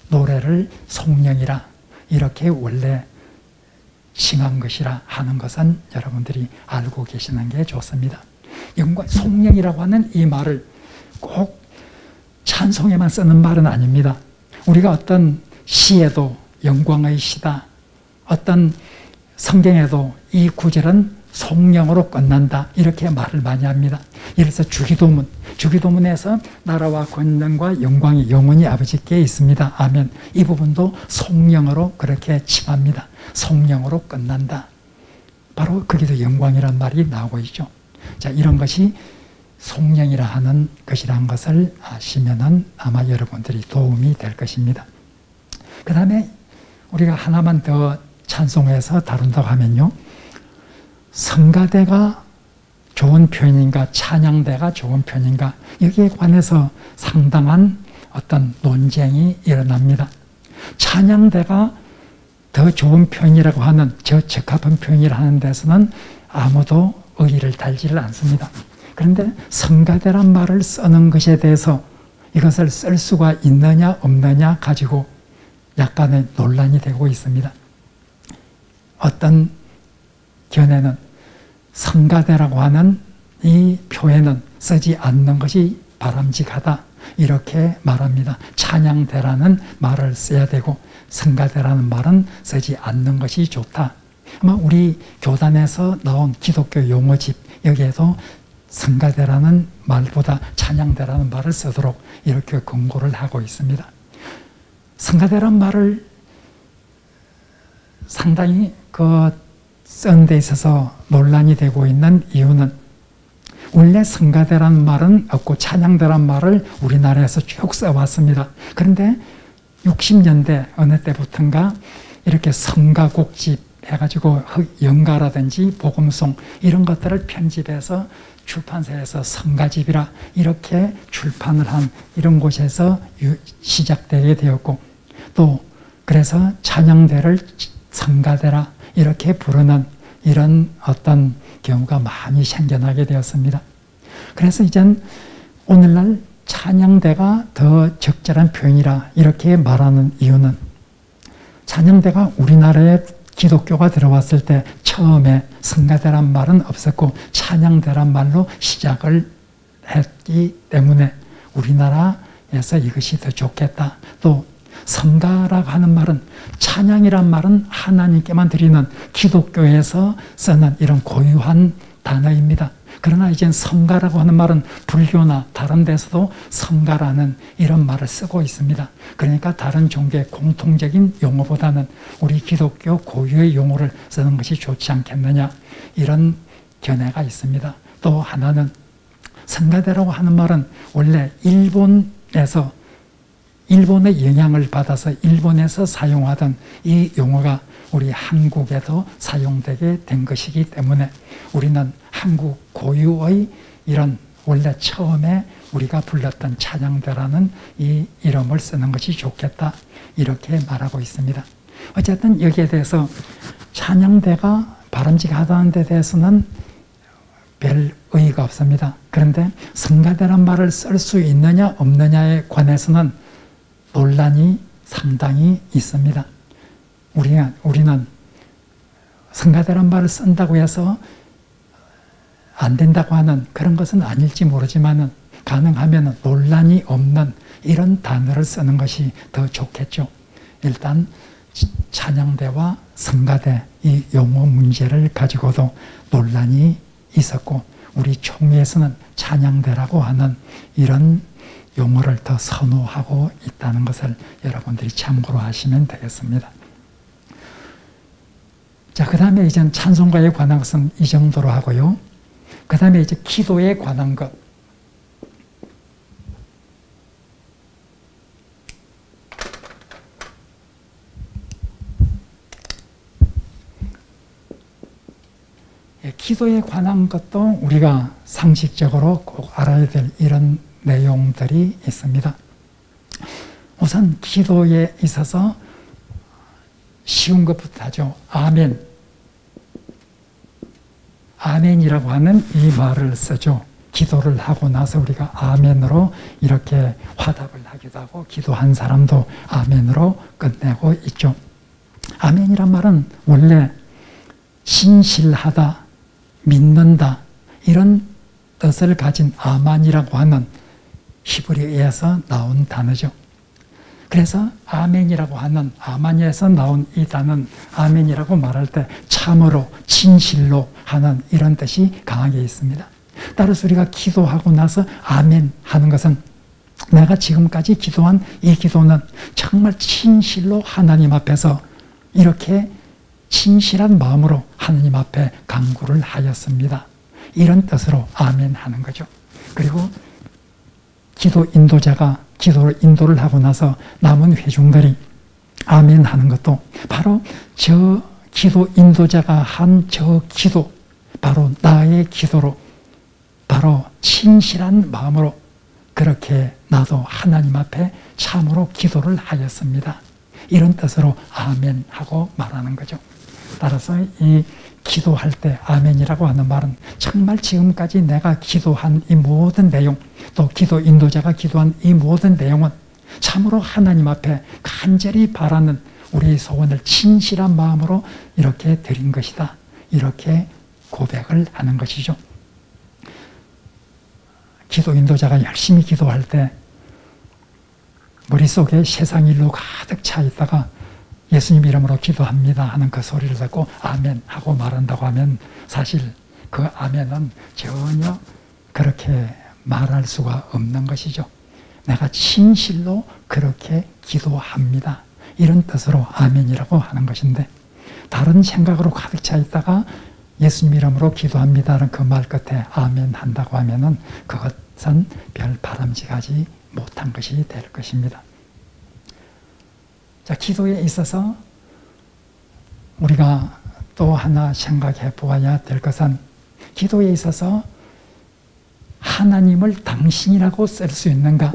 노래를 송영이라 이렇게 원래 칭한 것이라 하는 것은 여러분들이 알고 계시는 게 좋습니다. 영광, 송영이라고 하는 이 말을 꼭 찬송에만 쓰는 말은 아닙니다. 우리가 어떤 시에도 영광의 시다, 어떤 성경에도 이 구절은 송영으로 끝난다, 이렇게 말을 많이 합니다. 예를 들어서 주기도문에서 나라와 권능과 영광이 영원히 아버지께 있습니다. 아멘. 이 부분도 송영으로 그렇게 칭합니다. 송영으로 끝난다. 바로 거기도 영광이란 말이 나오고 있죠. 자, 이런 것이 송영이라 하는 것이라는 것을 아시면은 아마 여러분들이 도움이 될 것입니다. 그 다음에 우리가 하나만 더 찬송해서 다룬다고 하면요, 성가대가 좋은 표현인가 찬양대가 좋은 표현인가, 여기에 관해서 상당한 어떤 논쟁이 일어납니다. 찬양대가 더 좋은 표현이라고 하는, 적합한 표현이라 하는 데서는 아무도 의의를 달지를 않습니다. 그런데 성가대란 말을 쓰는 것에 대해서 이것을 쓸 수가 있느냐 없느냐 가지고 약간의 논란이 되고 있습니다. 어떤 견해는 성가대라고 하는 이 표현은 쓰지 않는 것이 바람직하다, 이렇게 말합니다. 찬양대라는 말을 써야 되고 성가대라는 말은 쓰지 않는 것이 좋다. 아마 우리 교단에서 나온 기독교 용어집, 여기에도 성가대라는 말보다 찬양대라는 말을 쓰도록 이렇게 권고를 하고 있습니다. 성가대라는 말을 상당히 쓰는 데 있어서 논란이 되고 있는 이유는, 원래 성가대라는 말은 없고 찬양대라는 말을 우리나라에서 쭉 써왔습니다. 그런데 60년대 어느 때부터인가 이렇게 성가곡집 해가지고 연가라든지 복음송 이런 것들을 편집해서 출판사에서 성가집이라 이렇게 출판을 한 이런 곳에서 시작되게 되었고, 또 그래서 찬양대를 성가대라 이렇게 부르는 이런 어떤 경우가 많이 생겨나게 되었습니다. 그래서 이젠 오늘날 찬양대가 더 적절한 표현이라 이렇게 말하는 이유는, 찬양대가 우리나라에 기독교가 들어왔을 때 처음에 성가대란 말은 없었고 찬양대란 말로 시작을 했기 때문에 우리나라에서 이것이 더 좋겠다. 또 성가라고 하는 말은, 찬양이란 말은 하나님께만 드리는 기독교에서 쓰는 이런 고유한 단어입니다. 그러나 이젠 성가라고 하는 말은 불교나 다른 데서도 성가라는 이런 말을 쓰고 있습니다. 그러니까 다른 종교의 공통적인 용어보다는 우리 기독교 고유의 용어를 쓰는 것이 좋지 않겠느냐, 이런 견해가 있습니다. 또 하나는 성가대라고 하는 말은 원래 일본의 영향을 받아서 일본에서 사용하던 이 용어가 우리 한국에도 사용되게 된 것이기 때문에 우리는 한국 고유의 이런 원래 처음에 우리가 불렀던 찬양대라는 이 이름을 쓰는 것이 좋겠다, 이렇게 말하고 있습니다. 어쨌든 여기에 대해서 찬양대가 바람직하다는 데 대해서는 별 의의가 없습니다. 그런데 성가대란 말을 쓸 수 있느냐 없느냐에 관해서는 논란이 상당히 있습니다. 우리는 성가대란 말을 쓴다고 해서 안 된다고 하는 그런 것은 아닐지 모르지만 가능하면 논란이 없는 이런 단어를 쓰는 것이 더 좋겠죠. 일단 찬양대와 성가대 이 용어 문제를 가지고도 논란이 있었고 우리 총회에서는 찬양대라고 하는 이런 용어를 더 선호하고 있다는 것을 여러분들이 참고로 하시면 되겠습니다. 자, 그 다음에 이제 찬송가에 관한 것은 이 정도로 하고요. 그 다음에 이제 기도에 관한 것. 기도에 관한 것도 우리가 상식적으로 꼭 알아야 될 이런 내용들이 있습니다. 우선 기도에 있어서 쉬운 것부터 하죠. 아멘. 아멘이라고 하는 이 말을 쓰죠. 기도를 하고 나서 우리가 아멘으로 이렇게 화답을 하기도 하고 기도한 사람도 아멘으로 끝내고 있죠. 아멘이란 말은 원래 신실하다, 믿는다 이런 뜻을 가진 아만이라고 하는 히브리어에서 나온 단어죠. 그래서 아멘이라고 하는 아만에서 나온 이 단어는 아멘이라고 말할 때 참으로 진실로 하는 이런 뜻이 강하게 있습니다. 따라서 우리가 기도하고 나서 아멘 하는 것은 내가 지금까지 기도한 이 기도는 정말 진실로 하나님 앞에서 이렇게 진실한 마음으로 하나님 앞에 간구를 하였습니다. 이런 뜻으로 아멘 하는 거죠. 그리고 기도 인도자가 인도를 하고 나서 남은 회중들이 아멘 하는 것도 바로 저 기도 인도자가 한 저 기도, 바로 나의 기도로 바로 진실한 마음으로 그렇게 나도 하나님 앞에 참으로 기도를 하였습니다. 이런 뜻으로 아멘 하고 말하는 거죠. 따라서 이 기도할 때 아멘이라고 하는 말은 정말 지금까지 내가 기도한 이 모든 내용, 또 기도 인도자가 기도한 이 모든 내용은 참으로 하나님 앞에 간절히 바라는 우리 소원을 진실한 마음으로 이렇게 드린 것이다. 이렇게 고백을 하는 것이죠. 기도 인도자가 열심히 기도할 때 머릿속에 세상 일로 가득 차 있다가 예수님 이름으로 기도합니다 하는 그 소리를 듣고 아멘 하고 말한다고 하면 사실 그 아멘은 전혀 그렇게 말할 수가 없는 것이죠. 내가 진실로 그렇게 기도합니다. 이런 뜻으로 아멘이라고 하는 것인데 다른 생각으로 가득 차 있다가 예수님 이름으로 기도합니다는 그 말 끝에 아멘 한다고 하면은 그것은 별 바람직하지 못한 것이 될 것입니다. 자, 기도에 있어서 우리가 또 하나 생각해 보아야 될 것은 기도에 있어서 하나님을 당신이라고 쓸 수 있는가?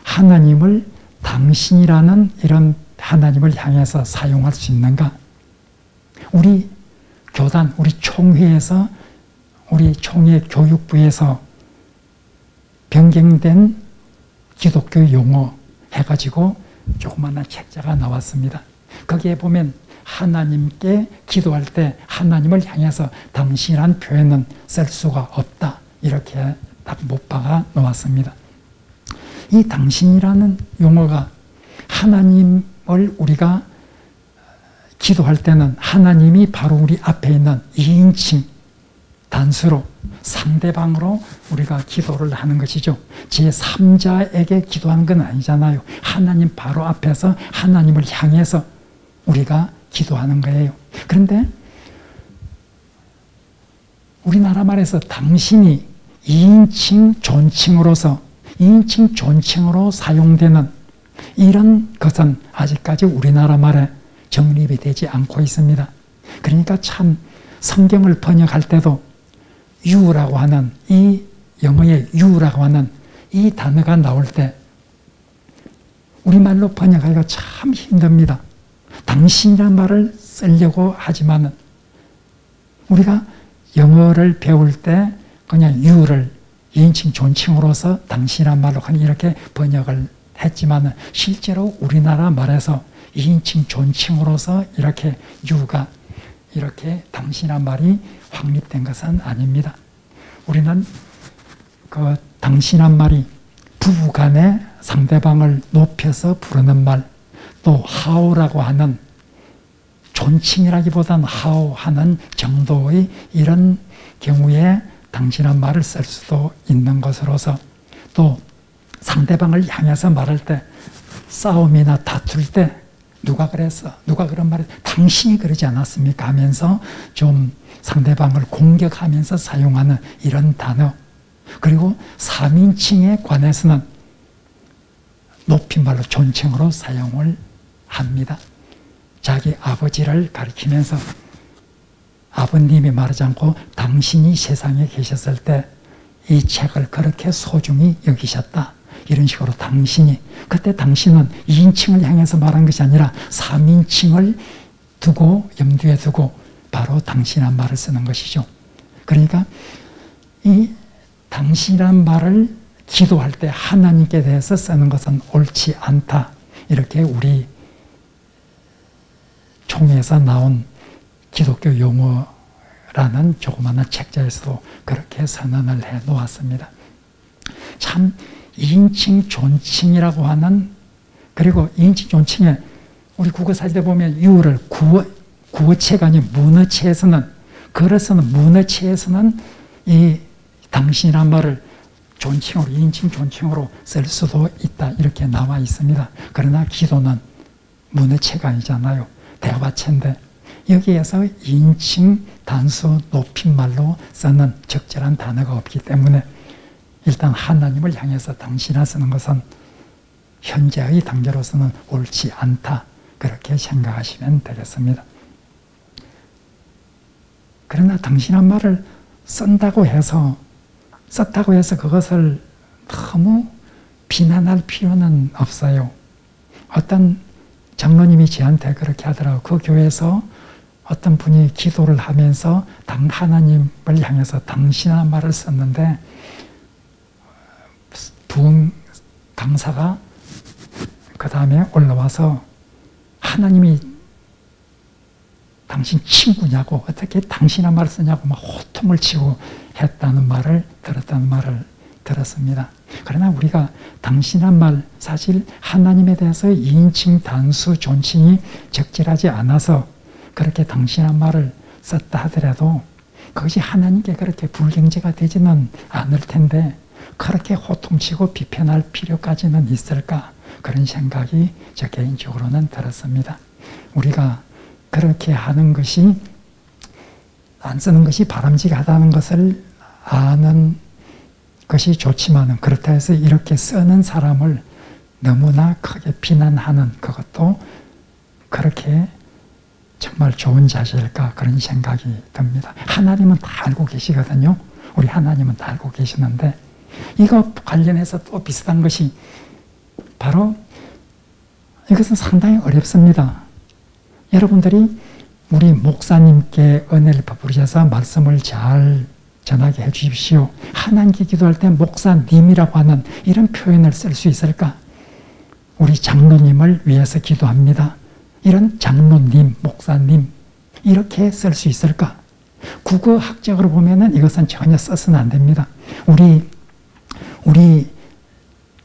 하나님을 당신이라는 이런 하나님을 향해서 사용할 수 있는가? 우리 교단, 우리 총회에서, 우리 총회 교육부에서 변경된 기독교 용어 해가지고 조그마한 책자가 나왔습니다. 거기에 보면 하나님께 기도할 때 하나님을 향해서 당신이란 표현은 쓸 수가 없다. 이렇게 딱 못 박아 놓았습니다. 이 당신이라는 용어가 하나님을 우리가 기도할 때는 하나님이 바로 우리 앞에 있는 2인칭 단수로 상대방으로 우리가 기도를 하는 것이죠. 제3자에게 기도하는 건 아니잖아요. 하나님 바로 앞에서 하나님을 향해서 우리가 기도하는 거예요. 그런데 우리나라 말에서 당신이 2인칭 존칭으로서 2인칭 존칭으로 사용되는 이런 것은 아직까지 우리나라 말에 정립이 되지 않고 있습니다. 그러니까 참 성경을 번역할 때도 you라고 하는 이 영어의 you라고 하는 이 단어가 나올 때 우리말로 번역하기가 참 힘듭니다. 당신이라는 말을 쓰려고 하지만은 우리가 영어를 배울 때 그냥 you를 2인칭 존칭으로서 당신이란 말로 그냥 이렇게 번역을 했지만 실제로 우리나라 말에서 2인칭 존칭으로서 이렇게 you가 이렇게 당신이란 말이 확립된 것은 아닙니다. 우리는 그 당신이란 말이 부부간에 상대방을 높여서 부르는 말, 또 how라고 하는 존칭이라기보다는 how 하는 정도의 이런 경우에 당신이란 말을 쓸 수도 있는 것으로서, 또 상대방을 향해서 말할 때 싸움이나 다툴 때 누가 그랬어? 누가 그런 말을 당신이 그러지 않았습니까? 하면서 좀 상대방을 공격하면서 사용하는 이런 단어, 그리고 3인칭에 관해서는 높임말로 존칭으로 사용을 합니다. 자기 아버지를 가리키면서 아버님이 말하지 않고 당신이 세상에 계셨을 때 이 책을 그렇게 소중히 여기셨다. 이런 식으로 당신이, 그때 당신은 2인칭을 향해서 말한 것이 아니라 3인칭을 두고 염두에 두고 바로 당신이란 말을 쓰는 것이죠. 그러니까 이 당신이란 말을 기도할 때 하나님께 대해서 쓰는 것은 옳지 않다. 이렇게 우리 총회에서 나온 기독교 용어라는 조그마한 책자에서도 그렇게 선언을 해 놓았습니다. 참 2인칭 존칭이라고 하는, 그리고 2인칭 존칭에 우리 국어사전에 보면 you를 구어체가 아닌 문어체에서는, 글에서는 문어체에서는 이 당신이란 말을 존칭으로, 2인칭 존칭으로 쓸 수도 있다. 이렇게 나와 있습니다. 그러나 기도는 문어체가 아니잖아요. 대화체인데 여기에서 2인칭 단수 높임말로 쓰는 적절한 단어가 없기 때문에 일단 하나님을 향해서 당신아 쓰는 것은 현재의 단계로서는 옳지 않다. 그렇게 생각하시면 되겠습니다. 그러나 당신한 말을 썼다고 해서 그것을 너무 비난할 필요는 없어요. 어떤 장로님이 저한테 그렇게 하더라고요. 그 교회에서 어떤 분이 기도를 하면서 하나님을 향해서 당신이라는 말을 썼는데 부흥 강사가 그 다음에 올라와서 하나님이 당신 친구냐고, 어떻게 당신이라는 말을 쓰냐고 막 호통을 치고 했다는 말을 들었습니다. 그러나 우리가 당신이란 말, 사실 하나님에 대해서 2인칭 단수 존칭이 적절하지 않아서 그렇게 당신이란 말을 썼다 하더라도 그것이 하나님께 그렇게 불경제가 되지는 않을 텐데 그렇게 호통치고 비판할 필요까지는 있을까? 그런 생각이 저 개인적으로는 들었습니다. 우리가 그렇게 하는 것이, 안 쓰는 것이 바람직하다는 것을 아는 것이 좋지만, 그렇다 해서 이렇게 쓰는 사람을 너무나 크게 비난하는 그것도 그렇게 정말 좋은 자세일까? 그런 생각이 듭니다. 하나님은 다 알고 계시거든요. 우리 하나님은 다 알고 계시는데 이거 관련해서 또 비슷한 것이 바로, 이것은 상당히 어렵습니다. 여러분들이 우리 목사님께 은혜를 베푸셔서 말씀을 잘 전하게 해 주십시오. 하나님께 기도할 때 목사님이라고 하는 이런 표현을 쓸 수 있을까? 우리 장로님을 위해서 기도합니다. 이런 장로님, 목사님 이렇게 쓸 수 있을까? 국어학적으로 보면은 이것은 전혀 써서는 안 됩니다. 우리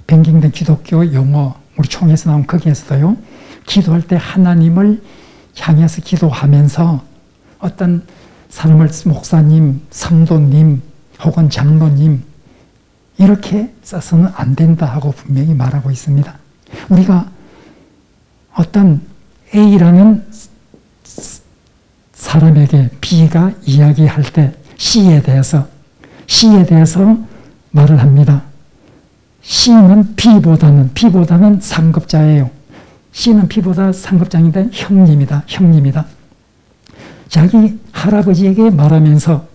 변경된 기독교 용어, 우리 총에서 나온 거기에서도요, 기도할 때 하나님을 향해서 기도하면서 어떤 사람을 목사님, 성도님 혹은 장로님 이렇게 써서는 안 된다 하고 분명히 말하고 있습니다. 우리가 어떤 A라는 사람에게 B가 이야기할 때 C에 대해서 말을 합니다. C는 B보다는 상급자예요. C는 B보다 상급자인데 형님이다. 자기 할아버지에게 말하면서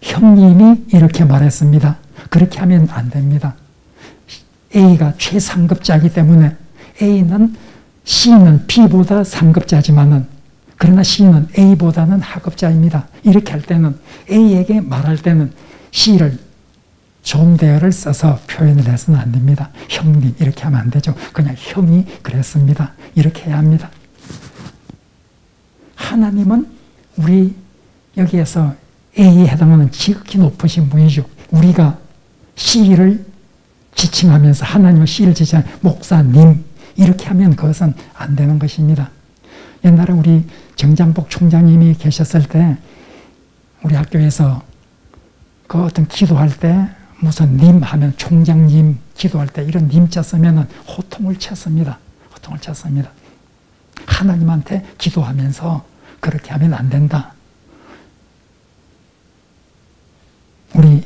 형님이 이렇게 말했습니다. 그렇게 하면 안 됩니다. A가 최상급자이기 때문에 C는 B보다 상급자지만은 그러나 C는 A보다는 하급자입니다. 이렇게 할 때는 A에게 말할 때는 C를 존대어를 써서 표현을 해서는 안 됩니다. 형님 이렇게 하면 안 되죠. 그냥 형이 그랬습니다. 이렇게 해야 합니다. 하나님은 우리 여기에서 A에 해당하는 지극히 높으신 분이죠. 우리가 C를 지칭하면서 하나님을 C를 지칭하면 목사님 이렇게 하면 그것은 안 되는 것입니다. 옛날에 우리 정장복 총장님이 계셨을 때 우리 학교에서 그 어떤 기도할 때 무슨 님 하면 총장님 기도할 때 이런 님자 쓰면 호통을 쳤습니다. 호통을 쳤습니다. 하나님한테 기도하면서 그렇게 하면 안 된다. 우리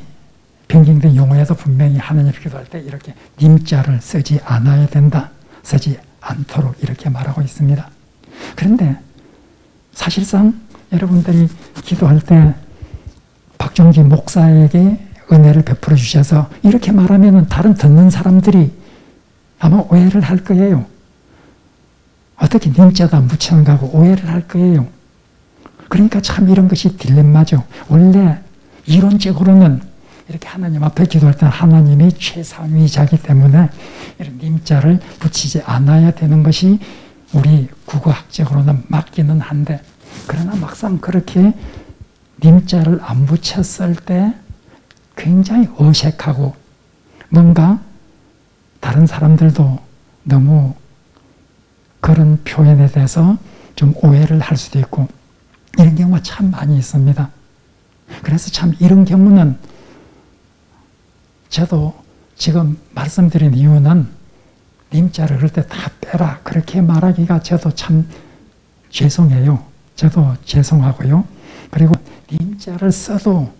변경된 용어에도 분명히 하나님 기도할 때 이렇게 님자를 쓰지 않아야 된다. 쓰지 않도록 이렇게 말하고 있습니다. 그런데 사실상 여러분들이 기도할 때 박종기 목사에게 은혜를 베풀어 주셔서 이렇게 말하면 다른 듣는 사람들이 아마 오해를 할 거예요. 어떻게 님자도 안 붙이는 거고 오해를 할 거예요. 그러니까 참 이런 것이 딜레마죠. 원래 이론적으로는 이렇게 하나님 앞에 기도할 때는 하나님이 최상위자기 때문에 이런 님자를 붙이지 않아야 되는 것이 우리 국어학적으로는 맞기는 한데 그러나 막상 그렇게 님자를 안 붙였을 때 굉장히 어색하고 뭔가 다른 사람들도 너무 그런 표현에 대해서 좀 오해를 할 수도 있고 이런 경우가 참 많이 있습니다. 그래서 참 이런 경우는 저도 지금 말씀드린 이유는 님자를 그럴 때 다 빼라 그렇게 말하기가 저도 참 죄송해요. 저도 죄송하고요. 그리고 님자를 써도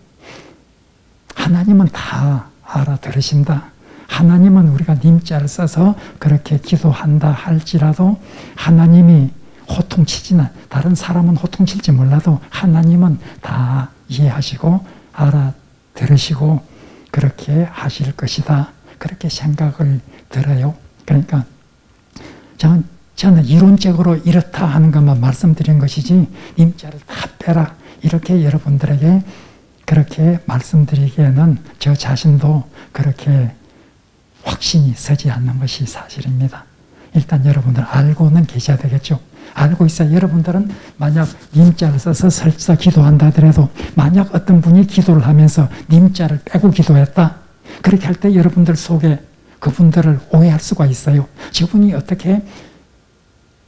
하나님은 다 알아들으신다. 하나님은 우리가 님자를 써서 그렇게 기도한다 할지라도 하나님이 호통치지는 다른 사람은 호통칠지 몰라도 하나님은 다 이해하시고 알아들으시고 그렇게 하실 것이다. 그렇게 생각을 들어요. 그러니까 저는 이론적으로 이렇다 하는 것만 말씀드린 것이지 님자를 다 빼라 이렇게 여러분들에게 그렇게 말씀드리기에는 저 자신도 그렇게 확신이 서지 않는 것이 사실입니다. 일단 여러분들 알고는 계셔야 되겠죠. 알고 있어야 여러분들은 만약 님자를 써서 설사 기도한다 하더라도 만약 어떤 분이 기도를 하면서 님자를 빼고 기도했다. 그렇게 할 때 여러분들 속에 그분들을 오해할 수가 있어요. 저분이 어떻게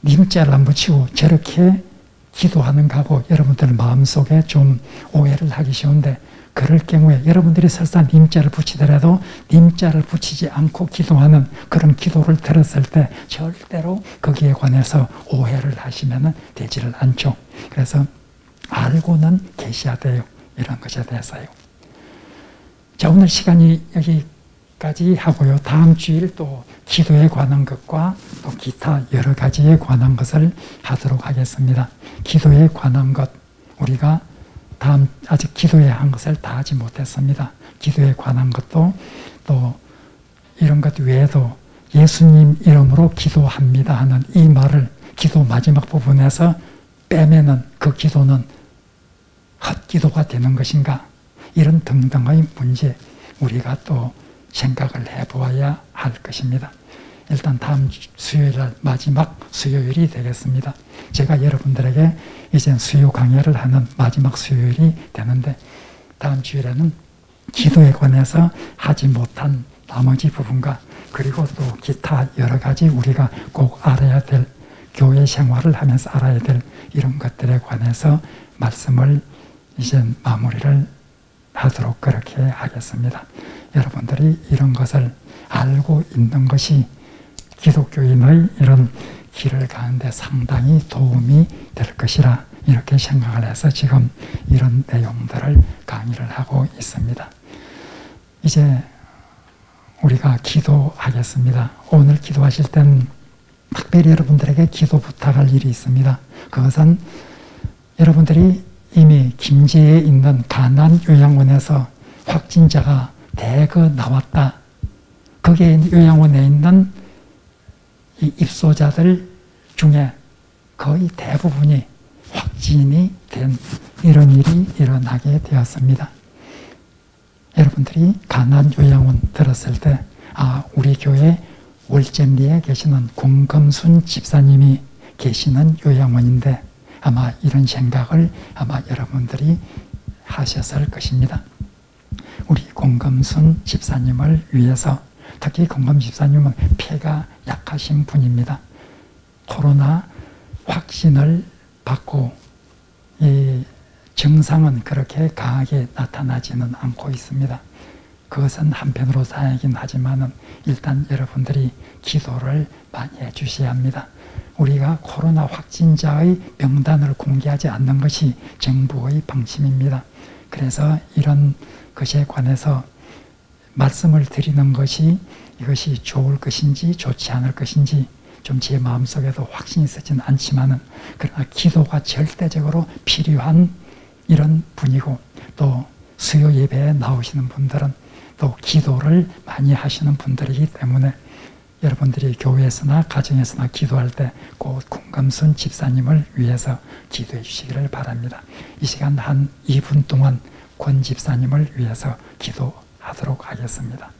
님자를 안 붙이고 저렇게 기도하는가 하고 여러분들 마음속에 좀 오해를 하기 쉬운데 그럴 경우에 여러분들이 설사 님자를 붙이더라도 님자를 붙이지 않고 기도하는 그런 기도를 들었을 때 절대로 거기에 관해서 오해를 하시면 되지를 않죠. 그래서 알고는 계셔야 돼요. 이런 것에 대해서요. 자, 오늘 시간이 여기까지 하고요. 다음 주일 또 기도에 관한 것과 또 기타 여러 가지에 관한 것을 하도록 하겠습니다. 기도에 관한 것 우리가 아직 기도에 한 것을 다 하지 못했습니다. 기도에 관한 것도 또 이런 것 외에도 예수님 이름으로 기도합니다 하는 이 말을 기도 마지막 부분에서 빼면은 그 기도는 헛기도가 되는 것인가 이런 등등의 문제 우리가 또 생각을 해보아야 할 것입니다. 일단 다음 수요일 날 마지막 수요일이 되겠습니다. 제가 여러분들에게 이제 수요 강의를 하는 마지막 수요일이 되는데 다음 주일에는 기도에 관해서 하지 못한 나머지 부분과 그리고 또 기타 여러 가지 우리가 꼭 알아야 될 교회 생활을 하면서 알아야 될 이런 것들에 관해서 말씀을 이제 마무리를 하도록 그렇게 하겠습니다. 여러분들이 이런 것을 알고 있는 것이 기독교인의 이런 길을 가는데 상당히 도움이 될 것이라 이렇게 생각을 해서 지금 이런 내용들을 강의를 하고 있습니다. 이제 우리가 기도하겠습니다. 오늘 기도하실 땐 특별히 여러분들에게 기도 부탁할 일이 있습니다. 그것은 여러분들이 이미 김제에 있는 가난 요양원에서 확진자가 대거 나왔다. 거기에 요양원에 있는 이 입소자들 중에 거의 대부분이 확진이 된 이런 일이 일어나게 되었습니다. 여러분들이 가난 요양원 들었을 때 우리 교회 월잼리에 계시는 공금순 집사님이 계시는 요양원인데 아마 이런 생각을 아마 여러분들이 하셨을 것입니다. 우리 공금순 집사님을 위해서, 특히 공금 집사님은 폐가 약하신 분입니다. 코로나 확진을 받고 이 증상은 그렇게 강하게 나타나지는 않고 있습니다. 그것은 한편으로 다행이긴 하지만 일단 여러분들이 기도를 많이 해주셔야 합니다. 우리가 코로나 확진자의 명단을 공개하지 않는 것이 정부의 방침입니다. 그래서 이런 것에 관해서 말씀을 드리는 것이 이것이 좋을 것인지 좋지 않을 것인지 좀 제 마음속에도 확신이 서지는 않지만은, 그러나 기도가 절대적으로 필요한 이런 분이고, 또 수요 예배에 나오시는 분들은 또 기도를 많이 하시는 분들이기 때문에 여러분들이 교회에서나 가정에서나 기도할 때 꼭 공금순 집사님을 위해서 기도해 주시기를 바랍니다. 이 시간 한 2분 동안 권 집사님을 위해서 기도하도록 하겠습니다.